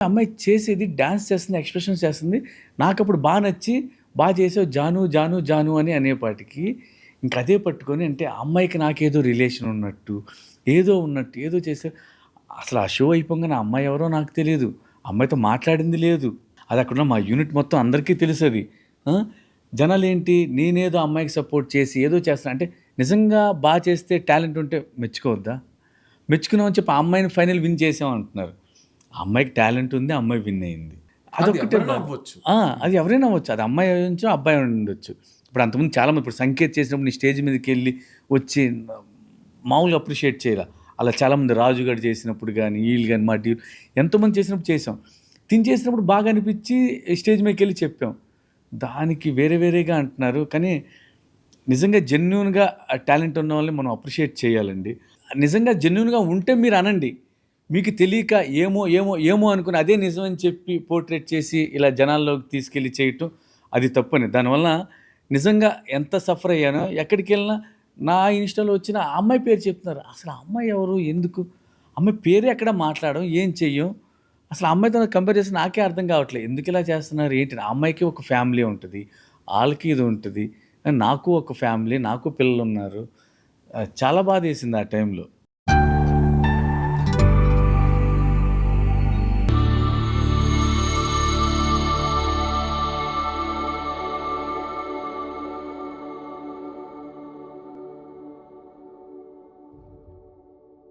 అమ్మాయి చేసేది డాన్స్ చేస్తుంది, ఎక్స్‌ప్రెషన్స్ చేస్తుంది. నాకప్పుడు నచ్చి, చేసావు జాను, జాను, జాను అని అనేపాటికి ఇంక అదే పట్టుకొని అంటే ఆ అమ్మాయికి నాకేదో రిలేషన్ ఉన్నట్టు, ఏదో ఉన్నట్టు, ఏదో చేసావు. అసలు ఆ షో అయిపోంగానే ఆ అమ్మాయి ఎవరో నాకు తెలీదు. అమ్మాయితో మాట్లాడింది లేదు. అది అక్కడున్న మా యూనిట్ మొత్తం అందరికీ తెలుసది. ఆ! జనాలేంటి నేనేదో అమ్మాయికి సపోర్ట్ చేసి ఏదో చేస్తున్నా అంటే నిజంగా చేస్తే టాలెంట్ ఉంటే మెచ్చుకోవద్దా? మెచ్చుకున్నామని చెప్పి ఆ అమ్మాయిని ఫైనల్ విన్ చేసాం అంటున్నారు. ఆ అమ్మాయికి టాలెంట్ ఉంది. ఆ అమ్మాయి విన్ అయింది. అది అదొక్కటే ఎవరైనా బాధ. అవ్వచ్చు. అది ఎవరైనా అవ్వచ్చు. అది అమ్మాయి అయ్యుండొచ్చు, అబ్బాయి ఉండొచ్చు. ఇప్పుడు అంతకుముందు చాలామంది ఇప్పుడు సంకేత్ చేసినప్పుడు నీ స్టేజ్ మీదకెళ్ళి వచ్చి మామూలుగా అప్రిషియేట్ చేయలా. అలా చాలామంది రాజు గారు చేసినప్పుడు గాని, ఈళ్ళు గాని మా టీమ్ ఎంతోమంది చేసినప్పుడు చేసాం. తిను చేసినప్పుడు బాగా అనిపిచ్చి స్టేజ్ మీదకెళ్ళి చెప్పాం. దానికి వేరే వేరేగా అంటున్నారు. కానీ నిజంగా జెన్యూన్‌గా టాలెంట్ ఉన్న వాళ్ళని మనం అప్రిషియేట్ చేయాలండి. నిజంగా జెన్యూన్‌గా ఉంటే మీరనండి. మీకు తెలియక ఏమో, ఏమో, ఏమో అనుకుని అదే నిజమని చెప్పి పోర్ట్రేట్ చేసి ఇలా జనాల్లోకి తీసుకెళ్ళి చేయటం అది తప్పని. దానివల్ల నిజంగా ఎంత సఫర్ అయ్యానో ఎక్కడికెళ్ళినా నా ఇన్‌స్టాలో వచ్చిన ఆ అమ్మాయి పేరు చెప్తున్నారు. అసలు ఆ అమ్మాయి ఎవరు? ఎందుకు? అమ్మాయి పేరే ఎక్కడ మాట్లాడం, ఏం చెయ్యం. అసలు ఆ అమ్మాయితో కంపేర్ చేస్తే నాకే అర్థం కావట్లేదు. ఎందుకిలా చేస్తున్నారు? ఏంటి? ఆ అమ్మాయికి ఒక ఫ్యామిలీ ఉంటది. ఆళ్ళకి ఇది ఉంటది. నాకు ఒక ఫ్యామిలీ, నాకు పిల్లలున్నారు. చాలా బాధేసింది ఆ టైంలో.